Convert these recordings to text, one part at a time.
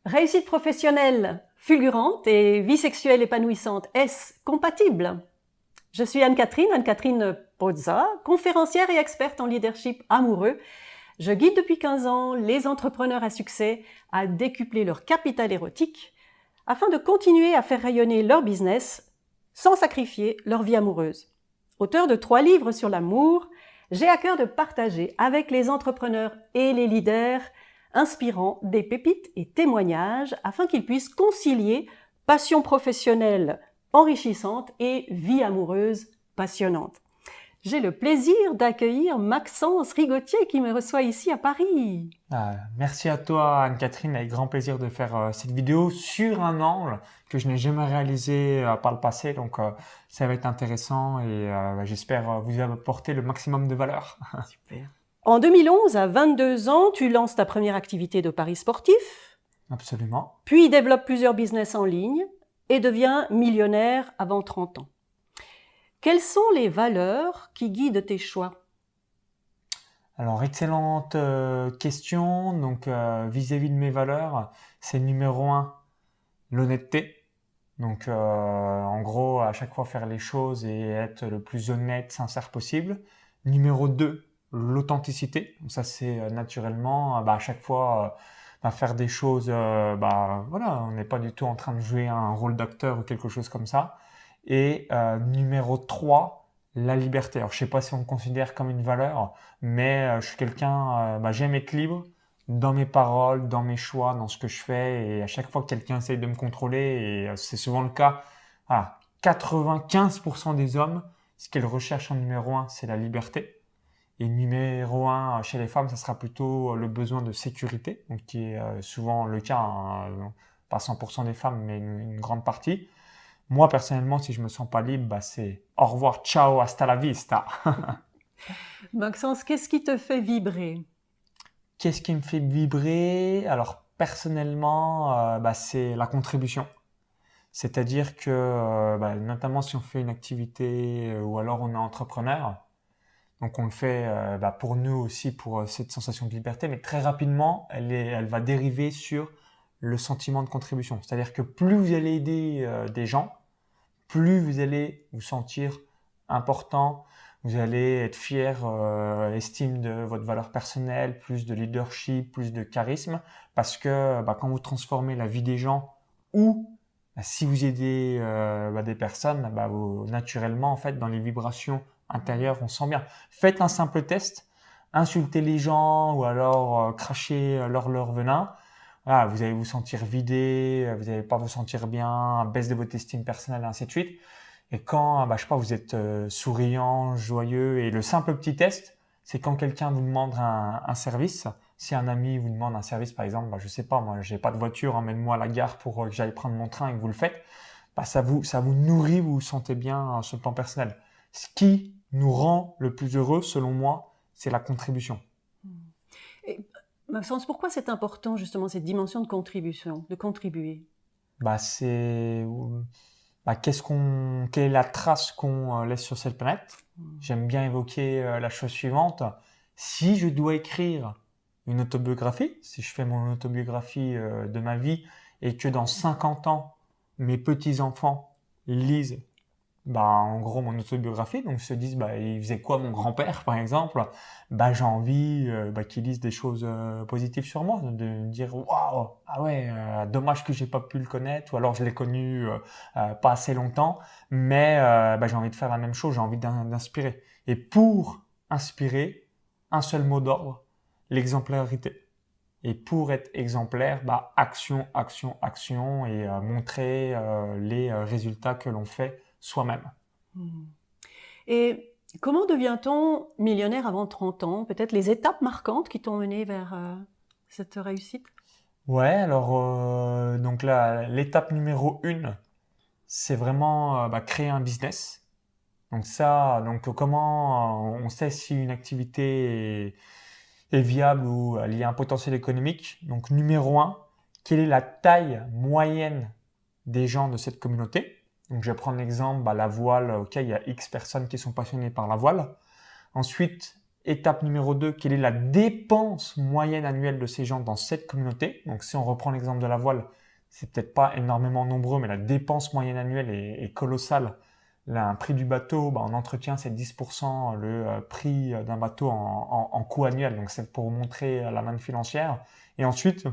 Réussite professionnelle fulgurante et vie sexuelle épanouissante, est-ce compatible? Je suis Anne-Catherine Pozza, conférencière et experte en leadership amoureux. Je guide depuis 15 ans les entrepreneurs à succès à décupler leur capital érotique afin de continuer à faire rayonner leur business sans sacrifier leur vie amoureuse. Auteur de 3 livres sur l'amour, j'ai à cœur de partager avec les entrepreneurs et les leaders inspirant des pépites et témoignages afin qu'ils puissent concilier passion professionnelle enrichissante et vie amoureuse passionnante. J'ai le plaisir d'accueillir Maxence Rigotier qui me reçoit ici à Paris. Merci à toi Anne-Catherine, avec grand plaisir de faire cette vidéo sur un angle que je n'ai jamais réalisé par le passé, donc ça va être intéressant et j'espère vous apporter le maximum de valeur. Super. En 2011, à 22 ans, tu lances ta première activité de paris sportif, Absolument. puis développes plusieurs business en ligne et deviens millionnaire avant 30 ans. Quelles sont les valeurs qui guident tes choix? Alors excellente question, donc vis-à-vis de mes valeurs, c'est numéro un, l'honnêteté. Donc en gros, à chaque fois faire les choses et être le plus honnête, sincère possible. Numéro 2, l'authenticité. Donc ça c'est naturellement à chaque fois faire des choses voilà, on n'est pas du tout en train de jouer un rôle d'acteur ou quelque chose comme ça. Et numéro 3, la liberté. Alors je sais pas si on me considère comme une valeur, mais je suis quelqu'un j'aime être libre dans mes paroles, dans mes choix, dans ce que je fais. Et à chaque fois que quelqu'un essaye de me contrôler, et c'est souvent le cas, 95% des hommes, ce qu'ils recherchent en numéro un, c'est la liberté. Et numéro un, chez les femmes, ça sera plutôt le besoin de sécurité, donc qui est souvent le cas, pas 100% des femmes, mais une grande partie. Moi, personnellement, si je me sens pas libre, c'est au revoir, ciao, hasta la vista. Maxence, qu'est-ce qui te fait vibrer? Qu'est-ce qui me fait vibrer? Alors personnellement, c'est la contribution. C'est-à-dire que, notamment si on fait une activité ou alors on est entrepreneur, donc on le fait pour nous aussi, pour cette sensation de liberté, mais très rapidement, elle va dériver sur le sentiment de contribution. C'est-à-dire que plus vous allez aider des gens, plus vous allez vous sentir important, vous allez être fier, estime de votre valeur personnelle, plus de leadership, plus de charisme, parce que quand vous transformez la vie des gens ou si vous aidez des personnes, naturellement en fait dans les vibrations intérieures, on sent bien. Faites un simple test, insultez les gens ou alors crachez leur venin. Voilà, vous allez vous sentir vidé, vous n'allez pas vous sentir bien, baisse de votre estime personnelle, et ainsi de suite. Et quand, je sais pas, vous êtes souriant, joyeux, et le simple petit test, c'est quand quelqu'un vous demande un service. Si un ami vous demande un service, par exemple, je sais pas, moi, j'ai pas de voiture, emmène-moi à la gare pour que j'aille prendre mon train et que vous le faites, ça vous nourrit, vous vous sentez bien sur le plan personnel. Ce qui nous rend le plus heureux, selon moi, c'est la contribution. Et, Maxence, pourquoi c'est important justement cette dimension de contribution, de contribuer? C'est quelle est la trace qu'on laisse sur cette planète? J'aime bien évoquer la chose suivante. Si je dois écrire une autobiographie, si je fais mon autobiographie de ma vie et que dans 50 ans, mes petits-enfants lisent en gros mon autobiographie, donc se disent il faisait quoi mon grand-père par exemple, j'ai envie qu'ils lisent des choses positives sur moi, de me dire waouh, ah ouais, dommage que j'ai pas pu le connaître, ou alors je l'ai connu pas assez longtemps, mais j'ai envie de faire la même chose, j'ai envie d'inspirer. Et pour inspirer, un seul mot d'ordre, l'exemplarité. Et pour être exemplaire, action, action, action, et montrer les résultats que l'on fait soi-même. Et comment devient-on millionnaire avant 30 ans? Peut-être les étapes marquantes qui t'ont mené vers cette réussite? Ouais, alors donc là, l'étape numéro 1, c'est vraiment créer un business. Donc ça, donc comment on sait si une activité est viable ou il y a un potentiel économique. Donc numéro 1, quelle est la taille moyenne des gens de cette communauté? Donc je vais prendre l'exemple, la voile, ok, il y a X personnes qui sont passionnées par la voile. Ensuite, Étape numéro 2, quelle est la dépense moyenne annuelle de ces gens dans cette communauté? Donc, si on reprend l'exemple de la voile, c'est peut-être pas énormément nombreux, mais la dépense moyenne annuelle est colossale. Là, un prix du bateau, en entretien, c'est 10% le prix d'un bateau en coût annuel. Donc, c'est pour vous montrer la manne financière. Et ensuite,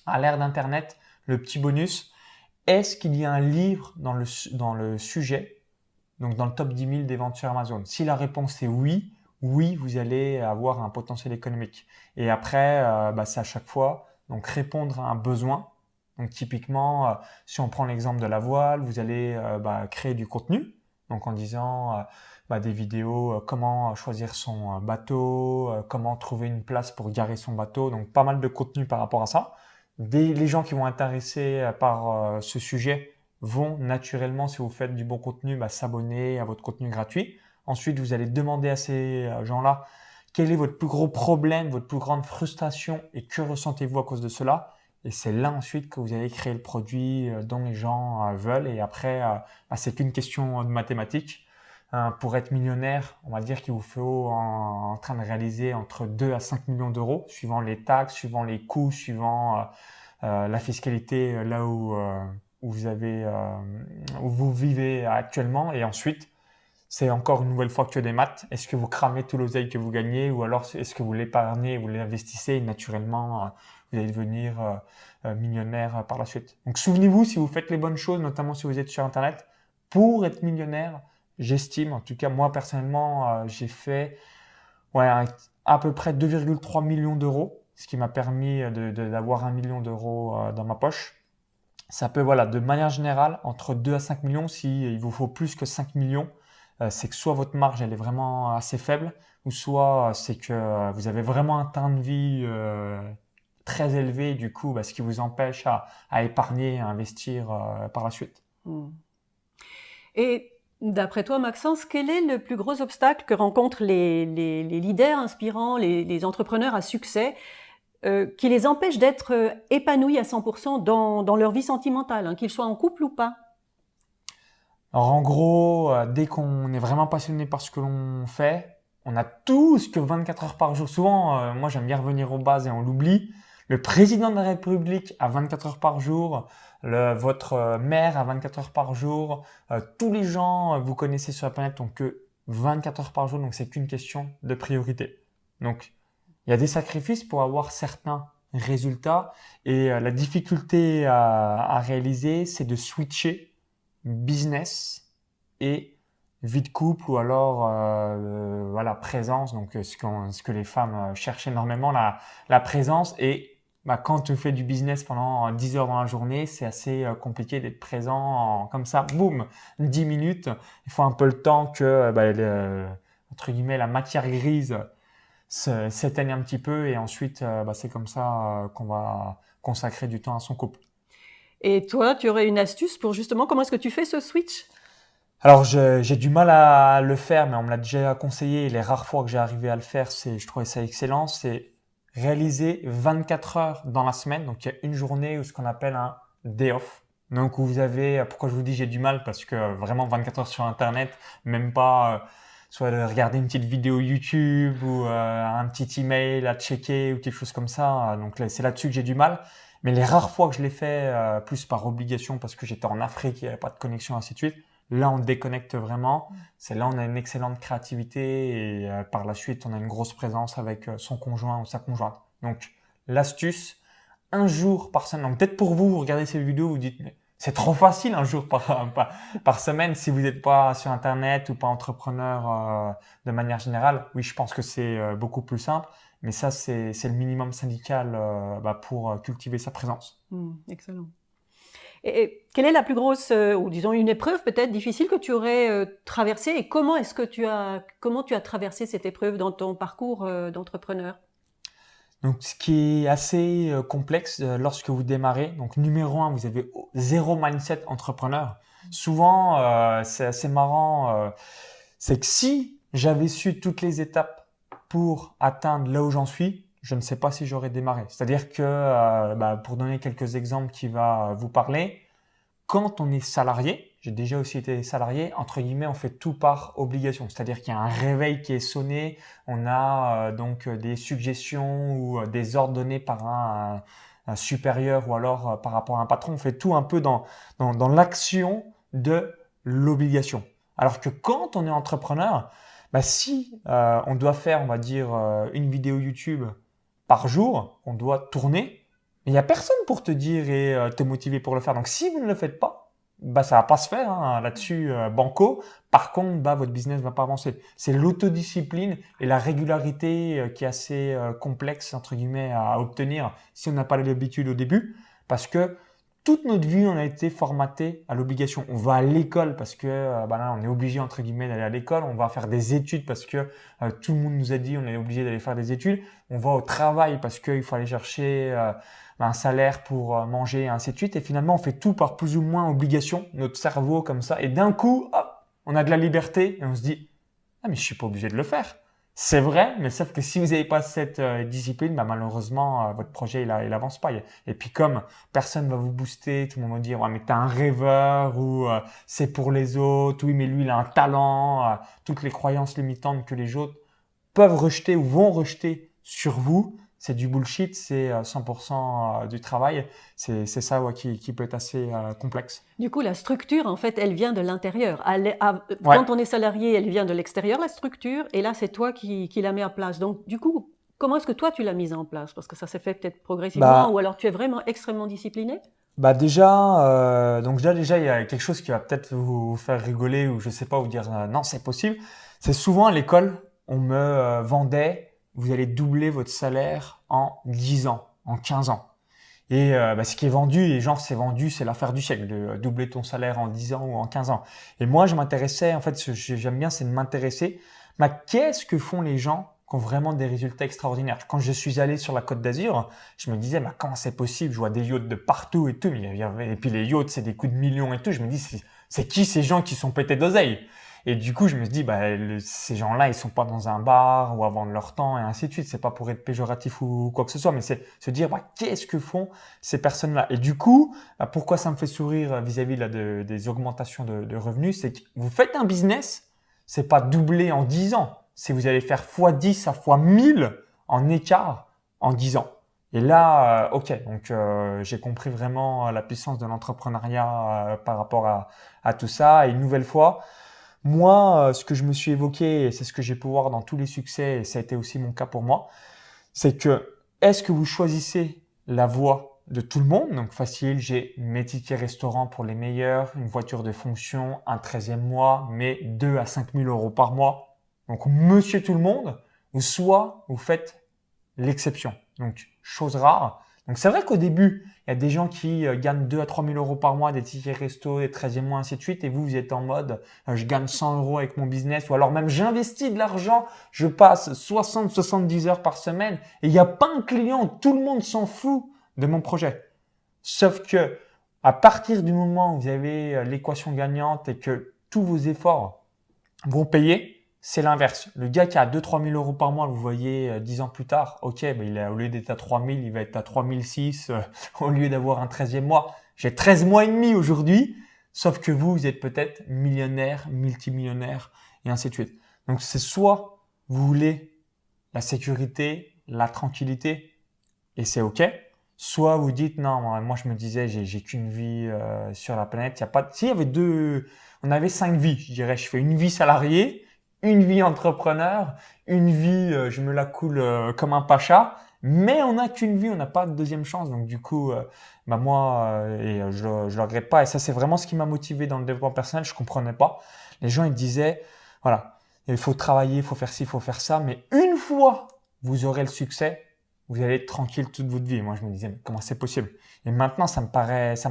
à l'ère d'Internet, le petit bonus, est-ce qu'il y a un livre dans le sujet, donc dans le top 10 000 des ventes sur Amazon? Si la réponse est oui, vous allez avoir un potentiel économique. Et après, c'est à chaque fois donc répondre à un besoin. Donc typiquement, si on prend l'exemple de la voile, vous allez créer du contenu. Donc en disant des vidéos, comment choisir son bateau, comment trouver une place pour garer son bateau. Donc pas mal de contenu par rapport à ça. Les gens qui vont être intéressés par ce sujet vont naturellement, si vous faites du bon contenu, s'abonner à votre contenu gratuit. Ensuite, vous allez demander à ces gens-là quel est votre plus gros problème, votre plus grande frustration et que ressentez-vous à cause de cela. Et c'est là ensuite que vous allez créer le produit dont les gens veulent. Et après, c'est qu'une question de mathématiques. Pour être millionnaire, on va dire qu'il vous faut en train de réaliser entre 2 à 5 millions d'euros, suivant les taxes, suivant les coûts, suivant la fiscalité là où vous vivez actuellement. Et ensuite, c'est encore une nouvelle fois que des maths. Est-ce que vous cramez tout l'oseille que vous gagnez ou alors est-ce que vous l'épargnez, vous l'investissez et naturellement, vous allez devenir millionnaire par la suite. Donc souvenez-vous, si vous faites les bonnes choses, notamment si vous êtes sur Internet, pour être millionnaire, j'estime, en tout cas moi personnellement, j'ai fait à peu près 2,3 millions d'euros, ce qui m'a permis d'avoir 1 million d'euros dans ma poche. Ça peut, de manière générale, entre 2 à 5 millions, s'il vous faut plus que 5 millions, c'est que soit votre marge elle est vraiment assez faible, ou soit c'est que vous avez vraiment un train de vie très élevé, du coup, ce qui vous empêche à épargner, à investir par la suite. Et d'après toi, Maxence, quel est le plus gros obstacle que rencontrent les leaders inspirants, les entrepreneurs à succès, qui les empêche d'être épanouis à 100% dans leur vie sentimentale, qu'ils soient en couple ou pas? Alors en gros, dès qu'on est vraiment passionné par ce que l'on fait, on a tous que 24 heures par jour. Souvent, moi j'aime bien revenir aux bases et on l'oublie. Le président de la République a 24 heures par jour, votre maire a 24 heures par jour, tous les gens vous connaissez sur la planète ont que 24 heures par jour, donc c'est qu'une question de priorité. Donc il y a des sacrifices pour avoir certains résultats et la difficulté à réaliser, c'est de switcher business et vie de couple ou alors présence, donc ce que les femmes cherchent énormément, la présence. Et quand tu fais du business pendant 10 heures dans la journée, c'est assez compliqué d'être présent comme ça, boum, 10 minutes. Il faut un peu le temps que entre guillemets la matière grise s'éteigne un petit peu et ensuite c'est comme ça qu'on va consacrer du temps à son couple. Et toi, tu aurais une astuce pour justement, comment est-ce que tu fais ce switch? Alors, j'ai du mal à le faire, mais on me l'a déjà conseillé. Et les rares fois que j'ai arrivé à le faire, je trouvais ça excellent. C'est réaliser 24 heures dans la semaine. Donc, il y a une journée où ce qu'on appelle un day off. Donc, où vous avez, pourquoi je vous dis j'ai du mal? Parce que vraiment 24 heures sur Internet, même pas, soit de regarder une petite vidéo YouTube ou un petit email à checker ou quelque chose comme ça. Donc, c'est là-dessus que j'ai du mal. Mais les rares fois que je l'ai fait, plus par obligation parce que j'étais en Afrique, il n'y avait pas de connexion, ainsi de suite. Là, on déconnecte vraiment. C'est là, on a une excellente créativité et par la suite, on a une grosse présence avec son conjoint ou sa conjointe. Donc, l'astuce, un jour par semaine. Donc, peut-être pour vous, vous regardez ces vidéos, vous dites, mais c'est trop facile un jour par semaine si vous n'êtes pas sur Internet ou pas entrepreneur de manière générale. Oui, je pense que c'est beaucoup plus simple. Mais ça, c'est le minimum syndical pour cultiver sa présence. Excellent. Et quelle est la plus grosse, ou disons une épreuve peut-être difficile que tu aurais traversée et comment tu as traversé cette épreuve dans ton parcours d'entrepreneur? Donc, ce qui est assez complexe lorsque vous démarrez, donc numéro 1, vous avez zéro mindset entrepreneur. Souvent, c'est assez marrant, c'est que si j'avais su toutes les étapes pour atteindre là où j'en suis, je ne sais pas si j'aurais démarré. C'est-à-dire que, pour donner quelques exemples qui va vous parler, quand on est salarié, j'ai déjà aussi été salarié, entre guillemets, on fait tout par obligation. C'est-à-dire qu'il y a un réveil qui est sonné, on a donc des suggestions ou des ordres donnés par un supérieur ou alors par rapport à un patron. On fait tout un peu dans l'action de l'obligation. Alors que quand on est entrepreneur, bah si on doit faire, on va dire, une vidéo YouTube par jour, on doit tourner, mais il n'y a personne pour te dire et te motiver pour le faire. Donc si vous ne le faites pas, bah ça va pas se faire hein, là-dessus banco. Par contre, bah votre business va pas avancer. C'est l'autodiscipline et la régularité qui est assez complexe entre guillemets à obtenir si on n'a pas l'habitude au début, parce que toute notre vie, on a été formaté à l'obligation. On va à l'école parce que bah là, on est obligé entre guillemets d'aller à l'école. On va faire des études parce que tout le monde nous a dit on est obligé d'aller faire des études. On va au travail parce qu'il faut aller chercher un salaire pour manger et ainsi de suite. Et finalement, on fait tout par plus ou moins obligation, notre cerveau comme ça. Et d'un coup, hop, on a de la liberté et on se dit ah mais je suis pas obligé de le faire. C'est vrai, mais sauf que si vous n'avez pas cette discipline, bah malheureusement, votre projet il avance pas. Et puis comme personne va vous booster, tout le monde va dire ouais mais t'es un rêveur ou c'est pour les autres, oui mais lui il a un talent, toutes les croyances limitantes que les autres peuvent rejeter ou vont rejeter sur vous, c'est du bullshit, c'est 100% du travail. C'est ça ouais, qui peut être assez complexe. Du coup, la structure, en fait, elle vient de l'intérieur. Ouais. Quand on est salarié, elle vient de l'extérieur, la structure, et là, c'est toi qui la mets en place. Donc, du coup, comment est-ce que toi, tu l'as mise en place? Parce que ça s'est fait peut-être progressivement, Bah, ou alors tu es vraiment extrêmement discipliné? Bah déjà, donc déjà il y a quelque chose qui va peut-être vous faire rigoler ou je sais pas vous dire non c'est possible. C'est souvent à l'école on me vendait vous allez doubler votre salaire en 10 ans, en 15 ans. Et bah, ce qui est vendu et genre c'est vendu c'est l'affaire du siècle de doubler ton salaire en 10 ans ou en 15 ans. Et moi je m'intéressais en fait ce que j'aime bien c'est de m'intéresser. Bah, qu'est-ce que font les gens qui ont vraiment des résultats extraordinaires? Quand je suis allé sur la Côte d'Azur, je me disais, bah, comment c'est possible? Je vois des yachts de partout et tout. Et puis les yachts, c'est des coups de millions et tout. Je me dis, c'est qui ces gens qui sont pétés d'oseille? Et du coup, je me suis dit, bah, ces gens-là, ils sont pas dans un bar ou avant de leur temps et ainsi de suite. C'est pas pour être péjoratif ou quoi que ce soit, mais c'est se dire, bah, qu'est-ce que font ces personnes-là? Et du coup, bah, pourquoi ça me fait sourire vis-à-vis là, des augmentations de revenus? C'est que vous faites un business, c'est pas doublé en 10 ans. C'est vous allez faire x10 à x1000 en écart en 10 ans. Et là, ok, donc j'ai compris vraiment la puissance de l'entrepreneuriat par rapport à tout ça. Et une nouvelle fois, moi, ce que je me suis évoqué, et c'est ce que j'ai pu voir dans tous les succès, et ça a été aussi mon cas pour moi, c'est que est-ce que vous choisissez la voie de tout le monde? Donc facile, j'ai mes tickets restaurants pour les meilleurs, une voiture de fonction, un 13e mois, mais 2 à 5 000 euros par mois. Donc monsieur tout le monde, ou soit vous faites l'exception. Donc chose rare. Donc c'est vrai qu'au début, il y a des gens qui gagnent 2 à 3 000 euros par mois, des tickets resto, des 13e mois, ainsi de suite. Et vous êtes en mode, je gagne 100 euros avec mon business. Ou alors même, j'investis de l'argent, je passe 60-70 heures par semaine. Et il n'y a pas un client, tout le monde s'en fout de mon projet. Sauf que à partir du moment où vous avez l'équation gagnante et que tous vos efforts vont payer, c'est l'inverse. Le gars qui a 2-3 000 euros par mois, vous voyez 10 ans plus tard, ok, ben au lieu d'être à 3 000, il va être à 3 006 au lieu d'avoir un 13e mois. J'ai 13 mois et demi aujourd'hui, sauf que vous êtes peut-être millionnaire, multimillionnaire et ainsi de suite. Donc c'est soit vous voulez la sécurité, la tranquillité et c'est ok, soit vous dites non, moi je me disais j'ai qu'une vie sur la planète. Il y a pas, s'il y avait on avait 5 vies, je dirais. Je fais une vie salariée, une vie entrepreneur, une vie, je me la coule comme un pacha, mais on n'a qu'une vie, on n'a pas de deuxième chance. Donc du coup, bah moi, je le regrette pas. Et ça, c'est vraiment ce qui m'a motivé dans le développement personnel. Je comprenais pas. Les gens, ils disaient, voilà, il faut travailler, il faut faire ci, il faut faire ça, mais une fois vous aurez le succès, vous allez être tranquille toute votre vie. Et moi, je me disais, mais comment c'est possible? Et maintenant, ça me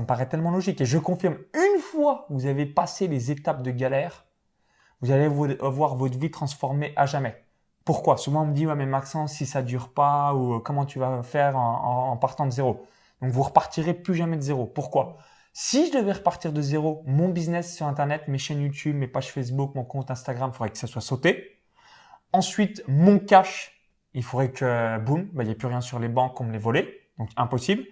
paraît tellement logique. Et je confirme, une fois vous avez passé les étapes de galère, vous allez voir votre vie transformée à jamais. Pourquoi? Souvent on me dit ouais mais Maxence si ça dure pas ou comment tu vas faire en partant de zéro. Donc vous repartirez plus jamais de zéro. Pourquoi? Si je devais repartir de zéro, mon business sur internet, mes chaînes YouTube, mes pages Facebook, mon compte Instagram, il faudrait que ça soit sauté. Ensuite mon cash, il faudrait que boum, il n'y ait plus rien sur les banques qu'on me les volait, donc impossible.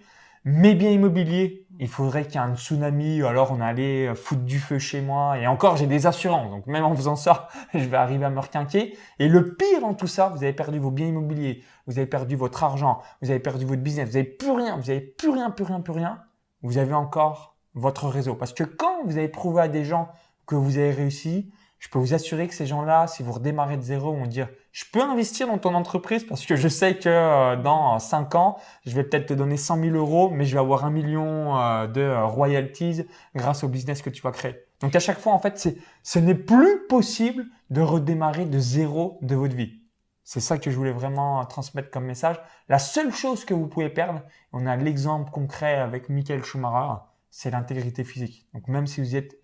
Mes biens immobiliers, il faudrait qu'il y ait un tsunami, ou alors on allait foutre du feu chez moi. Et encore, j'ai des assurances, donc même en faisant ça, je vais arriver à me requinquer. Et le pire dans tout ça, vous avez perdu vos biens immobiliers, vous avez perdu votre argent, vous avez perdu votre business, vous n'avez plus rien, vous n'avez plus rien, plus rien, plus rien. Vous avez encore votre réseau. Parce que quand vous avez prouvé à des gens que vous avez réussi, je peux vous assurer que ces gens-là, si vous redémarrez de zéro, vont dire « Je peux investir dans ton entreprise parce que je sais que dans 5 ans, je vais peut-être te donner 100 000 euros, mais je vais avoir 1 million de royalties grâce au business que tu vas créer. » Donc à chaque fois, en fait, ce n'est plus possible de redémarrer de zéro de votre vie. C'est ça que je voulais vraiment transmettre comme message. La seule chose que vous pouvez perdre, on a l'exemple concret avec Michael Schumacher, c'est l'intégrité physique. Donc même si vous êtes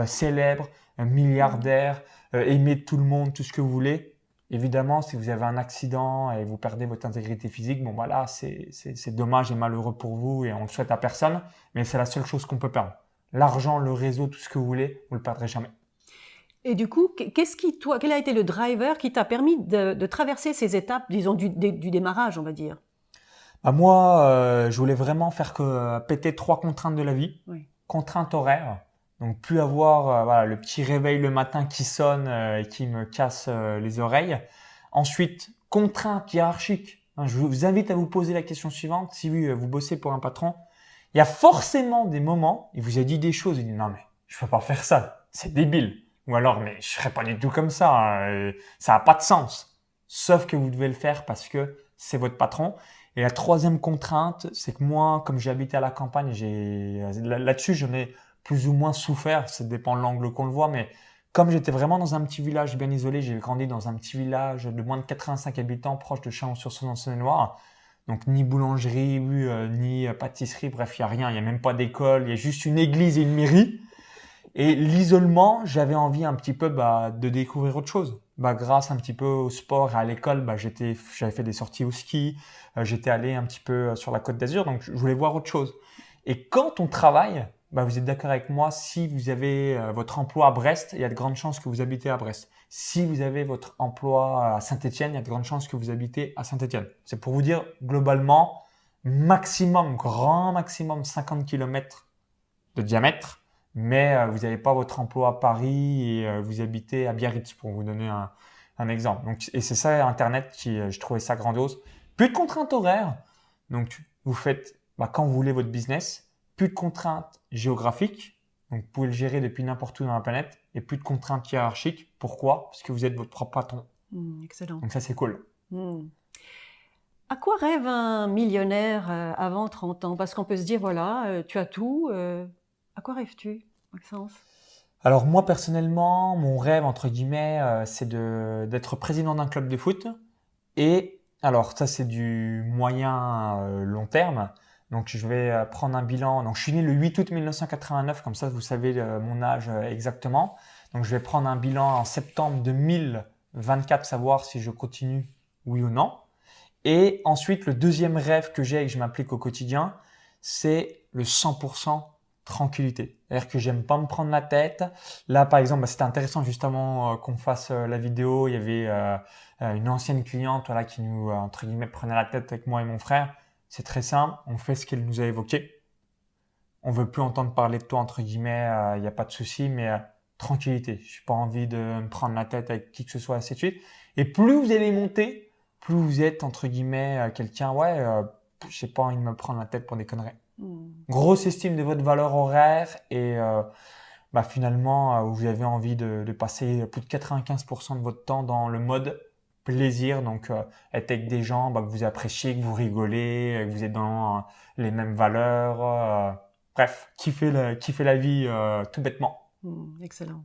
célèbre, milliardaire, aimé de tout le monde, tout ce que vous voulez, évidemment, si vous avez un accident et vous perdez votre intégrité physique, bon voilà, c'est dommage et malheureux pour vous et on le souhaite à personne, mais c'est la seule chose qu'on peut perdre. L'argent, le réseau, tout ce que vous voulez, vous le perdrez jamais. Et du coup, quel a été le driver qui t'a permis de traverser ces étapes, disons, du démarrage, on va dire? Moi, je voulais vraiment faire péter 3 contraintes de la vie. Oui. Contrainte horaire, donc plus avoir voilà, le petit réveil le matin qui sonne et qui me casse les oreilles. Ensuite, contrainte hiérarchique. Je vous invite à vous poser la question suivante. Si vous bossez pour un patron, il y a forcément des moments, il vous a dit des choses, il dit non mais je peux pas faire ça, c'est débile. Ou alors mais je serais pas du tout comme ça, ça a pas de sens. Sauf que vous devez le faire parce que c'est votre patron. Et la troisième contrainte, c'est que moi, comme j'ai habité à la campagne, là-dessus, j'en ai plus ou moins souffert. Ça dépend de l'angle qu'on le voit, mais comme j'étais vraiment dans un petit village bien isolé, j'ai grandi dans un petit village de moins de 85 habitants, proche de Chalon-sur-Saône en Saône-et-Loire. Donc ni boulangerie, ni pâtisserie, bref, il y a rien. Il y a même pas d'école. Il y a juste une église et une mairie. Et l'isolement, j'avais envie un petit peu de découvrir autre chose. Grâce un petit peu au sport et à l'école, j'avais fait des sorties au ski, j'étais allé un petit peu sur la Côte d'Azur, donc je voulais voir autre chose. Et quand on travaille, vous êtes d'accord avec moi, si vous avez votre emploi à Brest, il y a de grandes chances que vous habitez à Brest. Si vous avez votre emploi à Saint-Étienne, il y a de grandes chances que vous habitez à Saint-Étienne. C'est pour vous dire, globalement, grand maximum 50 km de diamètre. Mais vous n'avez pas votre emploi à Paris et vous habitez à Biarritz, pour vous donner un exemple. Donc, et c'est ça Internet je trouvais ça grandiose. Plus de contraintes horaires. Donc, vous faites quand vous voulez votre business. Plus de contraintes géographiques. Donc, vous pouvez le gérer depuis n'importe où dans la planète. Et plus de contraintes hiérarchiques. Pourquoi? Parce que vous êtes votre propre patron. Excellent. Donc, ça, c'est cool. À quoi rêve un millionnaire avant 30 ans? Parce qu'on peut se dire, voilà, tu as tout. À quoi rêves-tu, Maxence? Alors moi personnellement, mon rêve entre guillemets, c'est d'être président d'un club de foot. Et alors ça c'est du moyen long terme. Donc je vais prendre un bilan. Donc je suis né le 8 août 1989, comme ça vous savez mon âge exactement. Donc je vais prendre un bilan en septembre 2024, savoir si je continue oui ou non. Et ensuite le deuxième rêve que j'ai et que je m'applique au quotidien, c'est le 100% tranquillité. C'est-à-dire que j'aime pas me prendre la tête. Là, par exemple, c'était intéressant justement qu'on fasse la vidéo. Il y avait une ancienne cliente qui nous, entre guillemets, prenait la tête avec moi et mon frère. C'est très simple. On fait ce qu'elle nous a évoqué. On veut plus entendre parler de toi, entre guillemets. Il n'y a pas de souci, mais tranquillité. Je n'ai pas envie de me prendre la tête avec qui que ce soit, ainsi de suite. Et plus vous allez monter, plus vous êtes, entre guillemets, quelqu'un, j'ai pas envie de me prendre la tête pour des conneries. Grosse estime de votre valeur horaire et finalement vous avez envie de passer plus de 95% de votre temps dans le mode plaisir, donc être avec des gens que vous appréciez, que vous rigolez, que vous êtes dans les mêmes valeurs, bref, kiffer la vie tout bêtement. Excellent.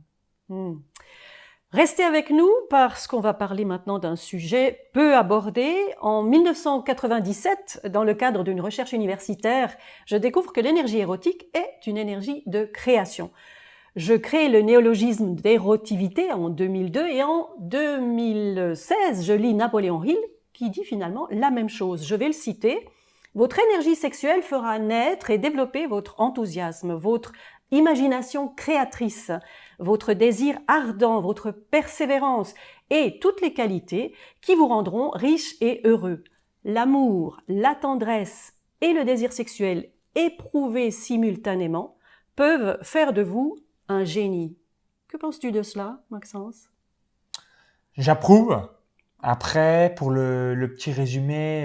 Restez avec nous parce qu'on va parler maintenant d'un sujet peu abordé. En 1997, dans le cadre d'une recherche universitaire, je découvre que l'énergie érotique est une énergie de création. Je crée le néologisme d'érotivité en 2002 et en 2016, je lis Napoléon Hill qui dit finalement la même chose. Je vais le citer. Votre énergie sexuelle fera naître et développer votre enthousiasme, votre imagination créatrice, votre désir ardent, votre persévérance et toutes les qualités qui vous rendront riches et heureux. L'amour, la tendresse et le désir sexuel éprouver simultanément peuvent faire de vous un génie. Que penses-tu de cela, Maxence? J'approuve. Après, pour le petit résumé,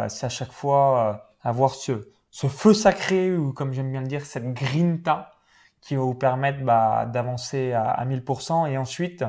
c'est à chaque fois avoir ce feu sacré ou comme j'aime bien le dire, cette grinta qui va vous permettre d'avancer à 1000%. Et ensuite,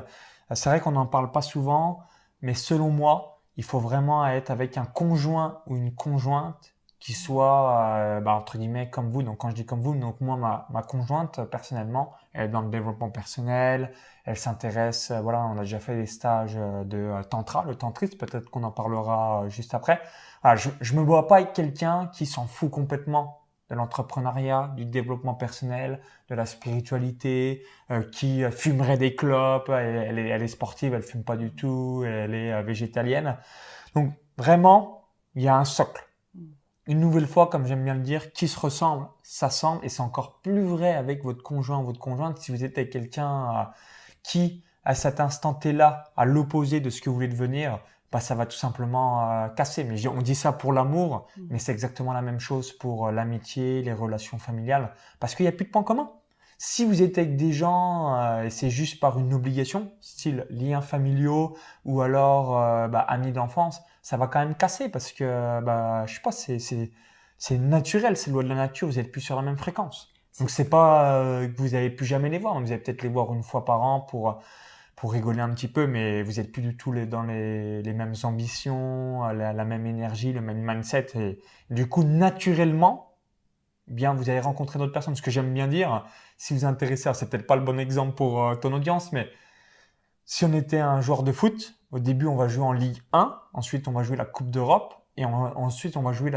c'est vrai qu'on n'en parle pas souvent, mais selon moi, il faut vraiment être avec un conjoint ou une conjointe qui soit, entre guillemets, comme vous. Donc, quand je dis comme vous, donc moi, ma conjointe, personnellement, elle est dans le développement personnel, elle s'intéresse, voilà, on a déjà fait des stages de tantra, le tantrisme, peut-être qu'on en parlera juste après. Voilà, je me vois pas avec quelqu'un qui s'en fout complètement de l'entrepreneuriat, du développement personnel, de la spiritualité, qui fumerait des clopes, elle est sportive, elle fume pas du tout, elle est végétalienne. Donc vraiment, il y a un socle. Une nouvelle fois, comme j'aime bien le dire, qui se ressemble, s'assemble, et c'est encore plus vrai avec votre conjoint ou votre conjointe. Si vous êtes avec quelqu'un qui, à cet instant T-là, à l'opposé de ce que vous voulez devenir, ça va tout simplement casser. Mais on dit ça pour l'amour, mais c'est exactement la même chose pour l'amitié, les relations familiales, parce qu'il n'y a plus de points communs. Si vous êtes avec des gens et c'est juste par une obligation, style liens familiaux ou alors amis d'enfance, ça va quand même casser parce que je sais pas, c'est naturel, c'est loi de la nature, vous êtes plus sur la même fréquence. Donc c'est pas que vous allez plus jamais les voir, vous allez peut-être les voir une fois par an pour rigoler un petit peu, mais vous êtes plus du tout dans les mêmes ambitions, la même énergie, le même mindset, et du coup naturellement bien vous allez rencontrer d'autres personnes. Ce que j'aime bien dire, si vous vous intéressez, alors c'est peut-être pas le bon exemple pour ton audience, mais si on était un joueur de foot, au début on va jouer en Ligue 1, ensuite on va jouer la Coupe d'Europe, et ensuite on va jouer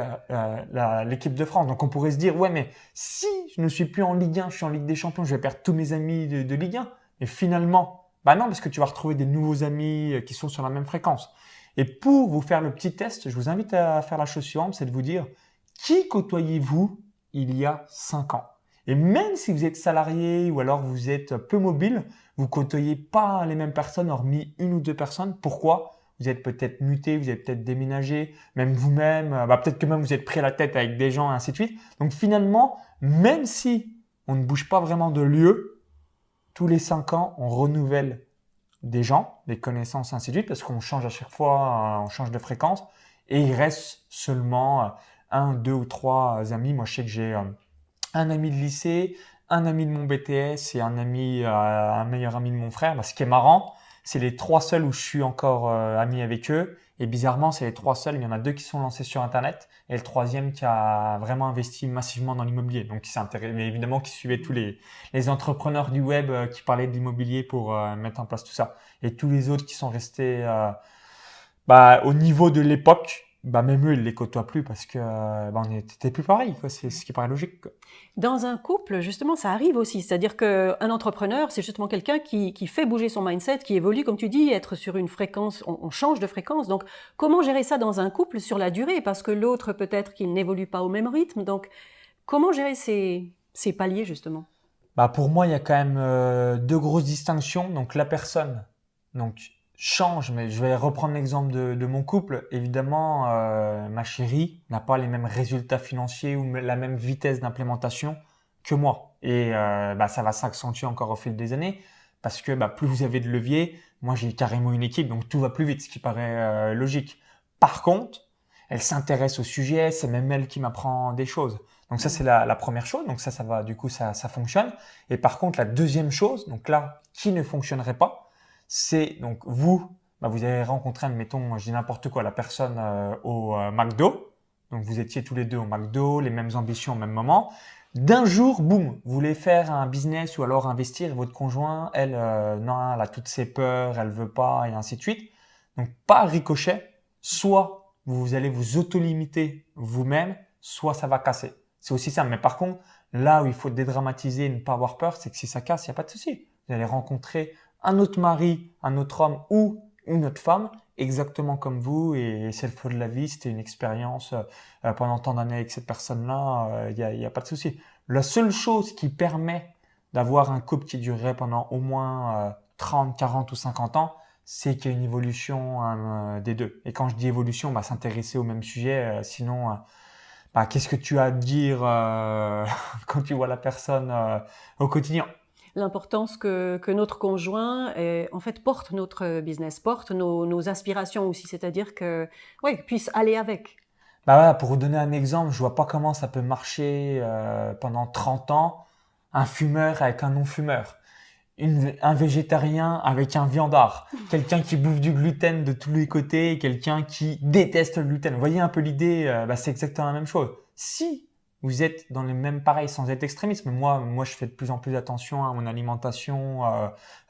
l'équipe de France. Donc on pourrait se dire, ouais, mais si je ne suis plus en Ligue 1, je suis en Ligue des Champions, je vais perdre tous mes amis de Ligue 1. Et finalement, non, parce que tu vas retrouver des nouveaux amis qui sont sur la même fréquence. Et pour vous faire le petit test, je vous invite à faire la chose suivante, c'est de vous dire, qui côtoyez-vous il y a 5 ans? Et même si vous êtes salarié ou alors vous êtes peu mobile, vous côtoyez pas les mêmes personnes hormis une ou deux personnes. Pourquoi? Vous êtes peut-être muté, vous êtes peut-être déménagé, même vous-même, peut-être que même vous êtes pris la tête avec des gens et ainsi de suite. Donc finalement, même si on ne bouge pas vraiment de lieu, tous les 5 ans, on renouvelle des gens, des connaissances, ainsi de suite, parce qu'on change à chaque fois, on change de fréquence, et il reste seulement un, deux ou trois amis. Moi, je sais que j'ai un ami de lycée, un ami de mon BTS et un meilleur ami de mon frère. Ce qui est marrant, c'est les trois seuls où je suis encore ami avec eux. Et bizarrement, c'est les trois seuls. Il y en a deux qui sont lancés sur Internet et le troisième qui a vraiment investi massivement dans l'immobilier. Donc, qui s'est intéressé, mais évidemment, qui suivait tous les entrepreneurs du web qui parlaient de l'immobilier pour mettre en place tout ça. Et tous les autres qui sont restés au niveau de l'époque, même eux, ils les côtoient plus parce que on n'était plus pareil, quoi. C'est ce qui paraît logique, quoi. Dans un couple, justement, ça arrive aussi. C'est-à-dire qu'un entrepreneur, c'est justement quelqu'un qui fait bouger son mindset, qui évolue, comme tu dis, être sur une fréquence, on change de fréquence. Donc, comment gérer ça dans un couple sur la durée? Parce que l'autre, peut-être qu'il n'évolue pas au même rythme. Donc, comment gérer ces paliers, justement? Pour moi, il y a quand même deux grosses distinctions. Donc, la personne change, mais je vais reprendre l'exemple de mon couple. Évidemment, ma chérie n'a pas les mêmes résultats financiers ou la même vitesse d'implémentation que moi. Et ça va s'accentuer encore au fil des années parce que plus vous avez de levier, moi j'ai carrément une équipe, donc tout va plus vite, ce qui paraît logique. Par contre, elle s'intéresse au sujet, c'est même elle qui m'apprend des choses. Donc ça, c'est la première chose. Donc ça va, du coup, ça fonctionne. Et par contre, la deuxième chose, donc là, qui ne fonctionnerait pas, c'est donc vous avez rencontré, admettons, je dis n'importe quoi, la personne au McDo. Donc vous étiez tous les deux au McDo, les mêmes ambitions au même moment. D'un jour, boum, vous voulez faire un business ou alors investir. Et votre conjoint, elle, non, elle a toutes ses peurs, elle veut pas et ainsi de suite. Donc par ricochet, soit vous allez vous auto-limiter vous-même, soit ça va casser. C'est aussi ça. Mais par contre, là où il faut dédramatiser et ne pas avoir peur, c'est que si ça casse, il n'y a pas de souci. Vous allez rencontrer un autre mari, un autre homme ou une autre femme, exactement comme vous, et c'est le feu de la vie, c'était une expérience pendant tant d'années avec cette personne-là, il y a pas de souci. La seule chose qui permet d'avoir un couple qui durerait pendant au moins 30, 40 ou 50 ans, c'est qu'il y a une évolution des deux. Et quand je dis évolution, s'intéresser au même sujet, sinon bah, qu'est-ce que tu as à dire quand tu vois la personne au quotidien? L'importance que notre conjoint, en fait, porte notre business, porte nos aspirations aussi, c'est-à-dire que, ouais, puisse aller avec. Bah voilà, pour vous donner un exemple, je vois pas comment ça peut marcher pendant 30 ans, un fumeur avec un non-fumeur, un végétarien avec un viandard, quelqu'un qui bouffe du gluten de tous les côtés, quelqu'un qui déteste le gluten. Vous voyez un peu l'idée, bah, c'est exactement la même chose. Si vous êtes dans les mêmes pareils sans être extrémiste, mais moi je fais de plus en plus attention à mon alimentation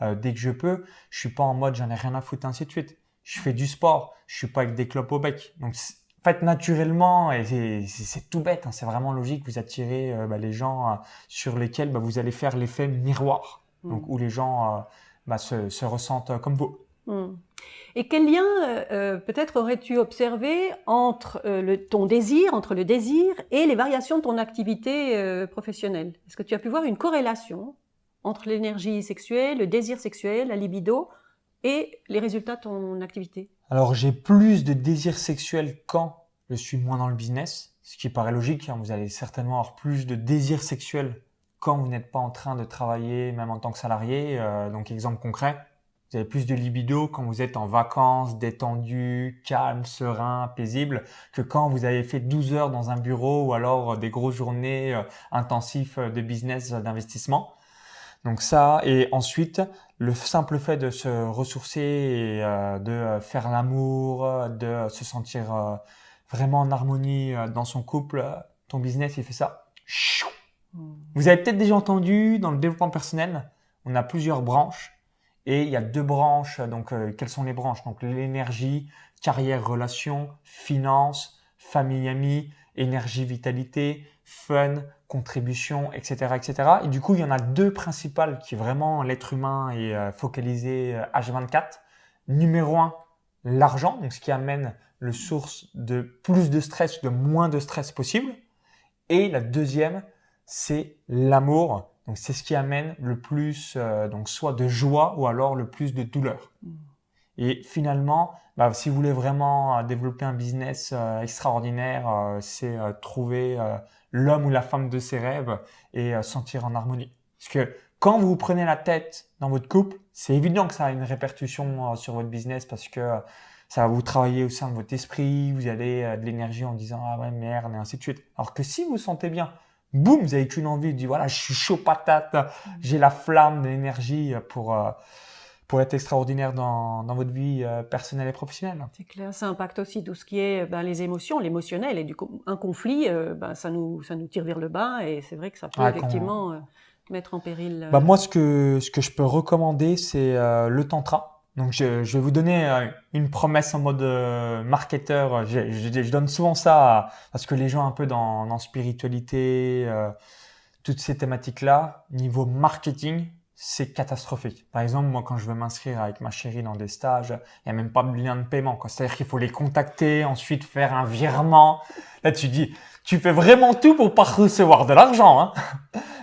dès que je peux. Je suis pas en mode j'en ai rien à foutre, ainsi de suite. Je fais du sport, je suis pas avec des clopes au bec. Donc en fait, naturellement, et c'est tout bête, hein, c'est vraiment logique, vous attirez bah, les gens sur lesquels bah, vous allez faire l'effet miroir, donc où les gens bah, se ressentent comme vous. Mm. Et quel lien peut-être aurais-tu observé entre ton désir, entre le désir et les variations de ton activité professionnelle? Est-ce que tu as pu voir une corrélation entre l'énergie sexuelle, le désir sexuel, la libido et les résultats de ton activité? Alors, j'ai plus de désir sexuel quand je suis moins dans le business, ce qui paraît logique, hein, vous allez certainement avoir plus de désir sexuel quand vous n'êtes pas en train de travailler, même en tant que salarié. Donc, exemple concret, vous avez plus de libido quand vous êtes en vacances, détendu, calme, serein, paisible, que quand vous avez fait 12 heures dans un bureau ou alors des grosses journées intensives de business, d'investissement. Donc ça, et ensuite, le simple fait de se ressourcer et de faire l'amour, de se sentir vraiment en harmonie dans son couple, ton business, il fait ça. Chou. Vous avez peut-être déjà entendu dans le développement personnel, on a plusieurs branches et il y a deux branches. Donc, quelles sont les branches? Donc, l'énergie, carrière, relations, finances, famille, amis, énergie, vitalité, fun, contribution, etc., etc. Et du coup, il y en a deux principales qui vraiment l'être humain est focalisé H24. Numéro un, l'argent, donc ce qui amène le source de plus de stress, de moins de stress possible. Et la deuxième, c'est l'amour. Donc c'est ce qui amène le plus, donc soit de joie ou alors le plus de douleur. Et finalement, bah, si vous voulez vraiment développer un business extraordinaire, c'est trouver l'homme ou la femme de ses rêves et sentir en harmonie. Parce que quand vous prenez la tête dans votre couple, c'est évident que ça a une répercussion sur votre business parce que ça va vous travailler au sein de votre esprit, vous avez de l'énergie en disant ah ouais merde et ainsi de suite. Alors que si vous vous sentez bien, boum, vous avez qu'une envie, vous dites voilà je suis chaud patate, j'ai la flamme de l'énergie pour être extraordinaire dans votre vie personnelle et professionnelle. C'est clair, ça impacte aussi tout ce qui est les émotions, l'émotionnel. Et du coup, un conflit, ça nous tire vers le bas et c'est vrai que ça peut effectivement mettre en péril. Bah moi, ce que je peux recommander, c'est le tantra. Donc, je vais vous donner une promesse en mode marketeur. Je donne souvent ça parce que les gens un peu dans spiritualité, toutes ces thématiques-là, niveau marketing, c'est catastrophique. Par exemple, moi, quand je veux m'inscrire avec ma chérie dans des stages, il n'y a même pas de lien de paiement, quoi. C'est-à-dire qu'il faut les contacter, ensuite faire un virement. Là, tu dis, tu fais vraiment tout pour pas recevoir de l'argent, hein.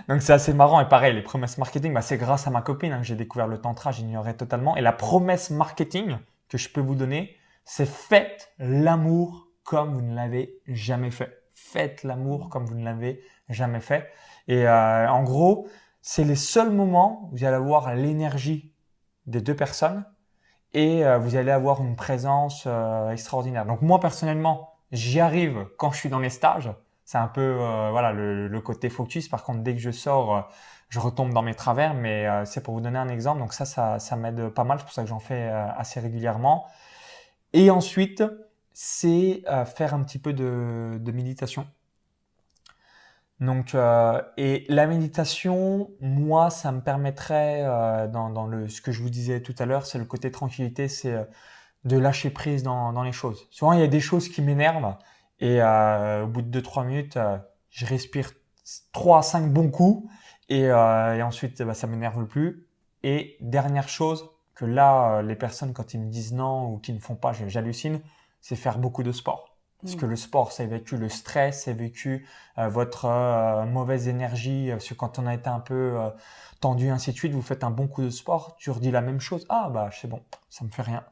Donc, c'est assez marrant. Et pareil, les promesses marketing, bah, c'est grâce à ma copine, hein, que j'ai découvert le tantra, j'ignorais totalement. Et la promesse marketing que je peux vous donner, c'est faites l'amour comme vous ne l'avez jamais fait. Faites l'amour comme vous ne l'avez jamais fait. Et en gros, c'est les seuls moments où vous allez avoir l'énergie des deux personnes et vous allez avoir une présence extraordinaire. Donc moi personnellement, j'y arrive quand je suis dans les stages. C'est un peu voilà le côté focus. Par contre, dès que je sors, je retombe dans mes travers. Mais c'est pour vous donner un exemple. Donc ça m'aide pas mal. C'est pour ça que j'en fais assez régulièrement. Et ensuite, c'est faire un petit peu de méditation. Donc, et la méditation, moi, ça me permettrait, ce que je vous disais tout à l'heure, c'est le côté tranquillité, c'est de lâcher prise dans les choses. Souvent, il y a des choses qui m'énervent et au bout de 2-3 minutes, je respire 3 à 5 bons coups et ensuite, ça m'énerve plus. Et dernière chose, que là, les personnes, quand ils me disent non ou qu'ils ne font pas, j'hallucine, c'est faire beaucoup de sport. Parce que le sport, ça évacue le stress, ça évacue votre mauvaise énergie. Parce que quand on a été un peu tendu, ainsi de suite, vous faites un bon coup de sport, tu redis la même chose. Ah bah c'est bon, ça me fait rien.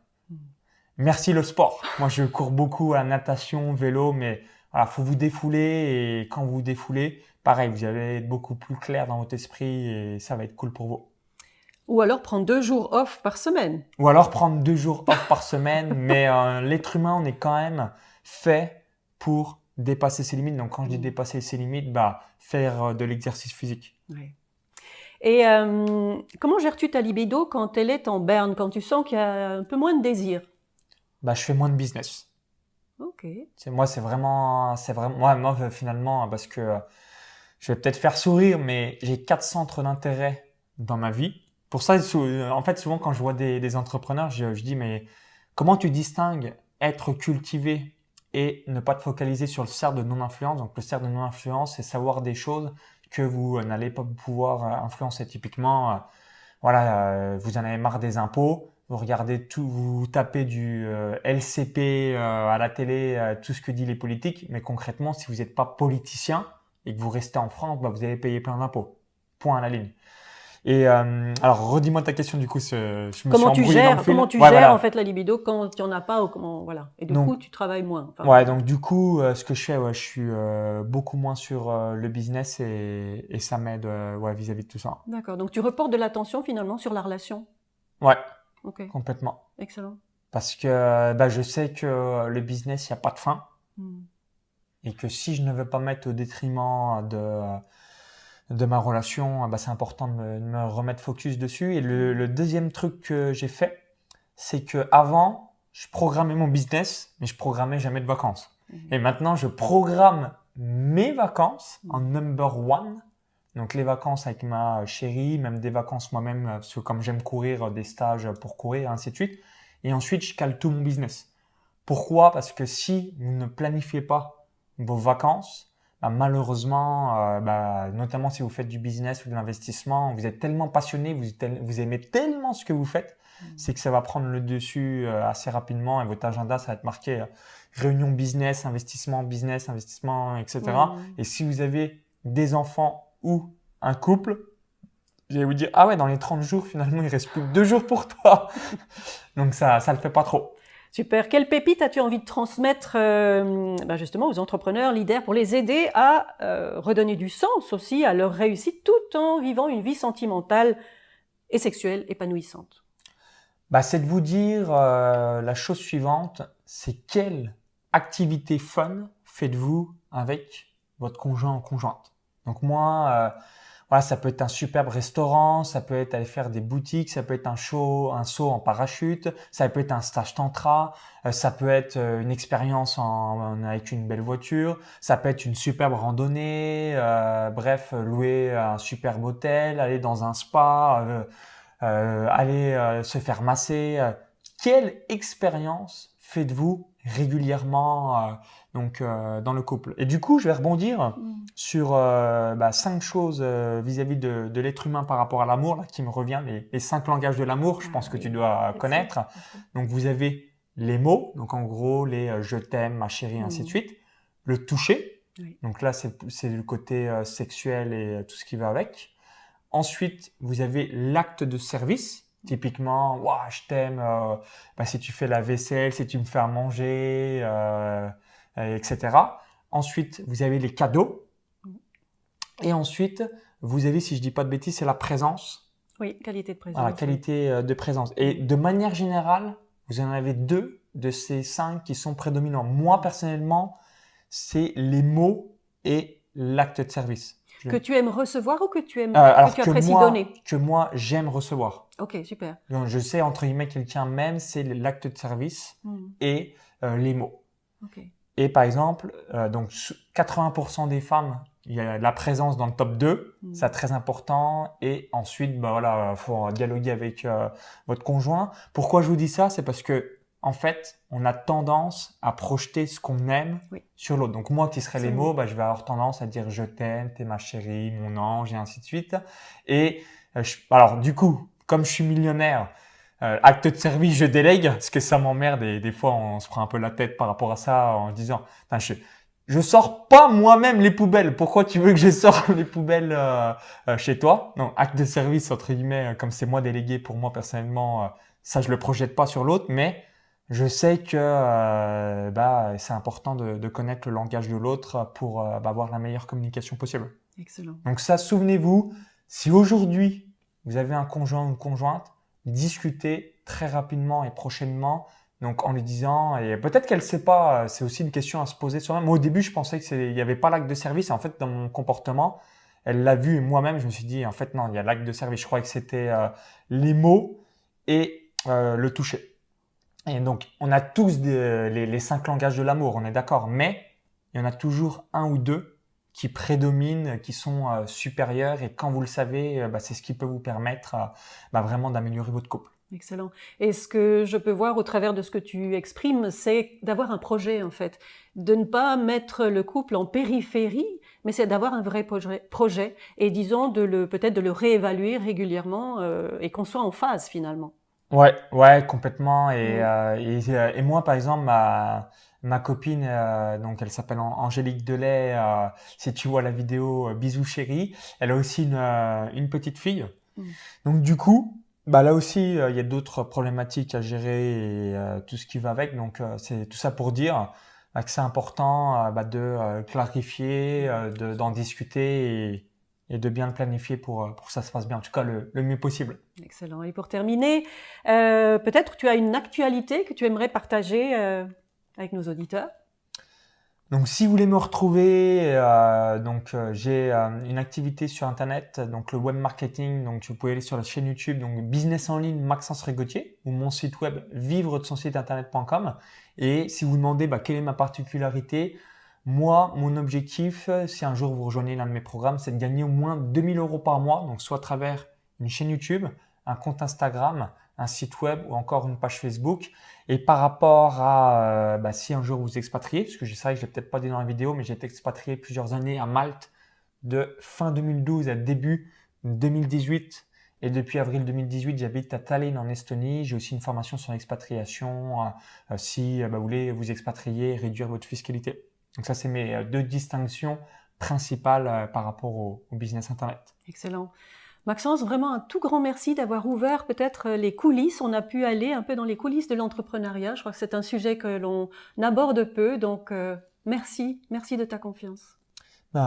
Merci le sport. Moi, je cours beaucoup à la natation, vélo, mais voilà, faut vous défouler et quand vous vous défoulez, pareil, vous allez être beaucoup plus clair dans votre esprit et ça va être cool pour vous. Ou alors prendre 2 jours off par semaine. Ou alors prendre 2 jours off par semaine, mais l'être humain, on est quand même fait pour dépasser ses limites. Donc quand je dis dépasser ses limites, faire de l'exercice physique. Ouais. Et comment gères-tu ta libido quand elle est en berne, quand tu sens qu'il y a un peu moins de désir? Je fais moins de business. Ok. C'est vraiment, moi, finalement, parce que je vais peut-être faire sourire, mais j'ai 4 centres d'intérêt dans ma vie. Pour ça, en fait, souvent quand je vois des entrepreneurs, je dis, mais comment tu distingues être cultivé et ne pas te focaliser sur le cercle de non-influence? Donc, le cercle de non-influence, c'est savoir des choses que vous n'allez pas pouvoir influencer. Typiquement, vous en avez marre des impôts, vous regardez tout, vous tapez du LCP à la télé, tout ce que disent les politiques, mais concrètement, si vous n'êtes pas politicien et que vous restez en France, vous allez payer plein d'impôts. Point à la ligne. Et alors, redis-moi ta question, du coup, je me suis embrouillé dans le fil. Comment tu gères en fait la libido quand il n'y en a pas ou comment, voilà. Et du coup, tu travailles moins. Enfin, donc du coup, ce que je fais, je suis beaucoup moins sur le business et ça m'aide vis-à-vis de tout ça. D'accord, donc tu reportes de l'attention finalement sur la relation. Ouais, okay. Complètement. Excellent. Parce que je sais que le business, il n'y a pas de fin. Et que si je ne veux pas mettre au détriment de ma relation, c'est important de me remettre focus dessus. Et le deuxième truc que j'ai fait, c'est que avant, je programmais mon business, mais je programmais jamais de vacances. Et maintenant, je programme mes vacances en number one. Donc les vacances avec ma chérie, même des vacances moi-même, parce que comme j'aime courir, des stages pour courir, ainsi de suite. Et ensuite, je cale tout mon business. Pourquoi? Parce que si vous ne planifiez pas vos vacances, malheureusement, notamment si vous faites du business ou de l'investissement, vous êtes tellement passionné, vous aimez tellement ce que vous faites, c'est que ça va prendre le dessus assez rapidement et votre agenda, ça va être marqué réunion business, investissement, etc. Et si vous avez des enfants ou un couple, je vais vous dire, dans les 30 jours, finalement, il reste plus que 2 jours pour toi. Donc ça le fait pas trop. Super. Quelle pépite as-tu envie de transmettre justement aux entrepreneurs, leaders, pour les aider à redonner du sens aussi à leur réussite tout en vivant une vie sentimentale et sexuelle épanouissante? C'est de vous dire la chose suivante, c'est quelle activité fun faites-vous avec votre conjoint ou conjointe. Donc moi, ça peut être un superbe restaurant, ça peut être aller faire des boutiques, ça peut être un saut en parachute, ça peut être un stage tantra, ça peut être une expérience avec une belle voiture, ça peut être une superbe randonnée, louer un superbe hôtel, aller dans un spa, aller se faire masser. Quelle expérience faites-vous régulièrement dans le couple? Et du coup, je vais rebondir sur 5 choses vis-à-vis de l'être humain par rapport à l'amour, là, qui me revient, les 5 langages de l'amour, je pense que tu dois connaître. Donc, vous avez les mots, donc en gros, les je t'aime, ma chérie, ainsi de suite. Le toucher, donc là, c'est le côté sexuel et tout ce qui va avec. Ensuite, vous avez l'acte de service. Typiquement, je t'aime si tu fais la vaisselle, si tu me fais à manger, etc. Ensuite, vous avez les cadeaux. Et ensuite, vous avez, si je dis pas de bêtises, c'est la présence. Oui, qualité de présence. Voilà, qualité de présence. Et de manière générale, vous en avez 2 de ces 5 qui sont prédominants. Moi, personnellement, c'est les mots et l'acte de service. Que tu aimes recevoir ou que tu aimes que tu apprécies donner? Que moi, j'aime recevoir. Ok, super. Donc, je sais, entre guillemets, quelqu'un m'aime, c'est l'acte de service et les mots. Okay. Et par exemple, 80% des femmes, il y a la présence dans le top 2, c'est très important. Et ensuite, faut dialoguer avec votre conjoint. Pourquoi je vous dis ça? C'est parce que en fait, on a tendance à projeter ce qu'on aime sur l'autre. Donc moi, qui serait les mots, je vais avoir tendance à dire je t'aime, t'es ma chérie, mon ange, et ainsi de suite. Et alors du coup, comme je suis millionnaire, acte de service, je délègue, parce que ça m'emmerde et des fois on se prend un peu la tête par rapport à ça en se disant je sors pas moi-même les poubelles. Pourquoi tu veux que je sorte les poubelles chez toi? Donc acte de service entre guillemets, comme c'est moi délégué pour moi personnellement, ça je le projette pas sur l'autre, mais Je sais que c'est important de connaître le langage de l'autre pour avoir la meilleure communication possible. Excellent. Donc ça, souvenez-vous, si aujourd'hui vous avez un conjoint ou une conjointe, discutez très rapidement et prochainement, donc en lui disant, et peut-être qu'elle ne sait pas, c'est aussi une question à se poser soi-même. Moi au début, je pensais qu'il n'y avait pas l'acte de service, et en fait dans mon comportement, elle l'a vu et moi-même, je me suis dit, en fait non, il y a l'acte de service. Je croyais que c'était les mots et le toucher. Et donc, on a tous les 5 langages de l'amour, on est d'accord, mais il y en a toujours un ou deux qui prédominent, qui sont supérieurs, et quand vous le savez, c'est ce qui peut vous permettre vraiment d'améliorer votre couple. Excellent. Et ce que je peux voir au travers de ce que tu exprimes, c'est d'avoir un projet en fait, de ne pas mettre le couple en périphérie, mais c'est d'avoir un vrai projet et disons peut-être de le réévaluer régulièrement et qu'on soit en phase finalement. Ouais, complètement. Mm. Et moi, par exemple, ma copine, donc elle s'appelle Angélique Delay. Si tu vois la vidéo, bisous chérie. Elle a aussi une petite fille. Mm. Donc du coup, là aussi, il y a d'autres problématiques à gérer et tout ce qui va avec. Donc c'est tout ça pour dire que c'est important de clarifier, d'en discuter et de bien le planifier pour que ça se passe bien, en tout cas le mieux possible. Excellent. Et pour terminer, peut-être tu as une actualité que tu aimerais partager avec nos auditeurs. Donc, si vous voulez me retrouver, j'ai une activité sur Internet, donc le web marketing. Donc, vous pouvez aller sur la chaîne YouTube, donc Business en ligne Maxence Régautier, ou mon site web vivre de son site internet.com. Et si vous demandez quelle est ma particularité, moi, mon objectif, si un jour vous rejoignez l'un de mes programmes, c'est de gagner au moins 2 000 € par mois, donc soit à travers une chaîne YouTube, un compte Instagram, un site web ou encore une page Facebook. Et par rapport à si un jour vous expatriez, parce que c'est vrai que je l'ai peut-être pas dit dans la vidéo, mais j'ai été expatrié plusieurs années à Malte de fin 2012 à début 2018. Et depuis avril 2018, j'habite à Tallinn en Estonie. J'ai aussi une formation sur l'expatriation si vous voulez vous expatrier et réduire votre fiscalité. Donc ça, c'est mes 2 distinctions principales par rapport au business Internet. Excellent. Maxence, vraiment un tout grand merci d'avoir ouvert peut-être les coulisses. On a pu aller un peu dans les coulisses de l'entrepreneuriat. Je crois que c'est un sujet que l'on aborde peu. Donc, merci de ta confiance.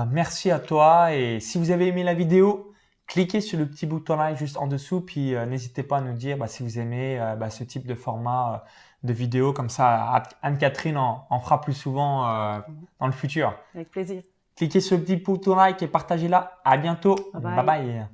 Merci à toi. Et si vous avez aimé la vidéo, cliquez sur le petit bouton like juste en dessous. Puis n'hésitez pas à nous dire si vous aimez ce type de format de vidéo. Comme ça, Anne-Catherine en fera plus souvent dans le futur. Avec plaisir. Cliquez sur le petit bouton like et partagez-la. À bientôt. Bye bye. Bye bye.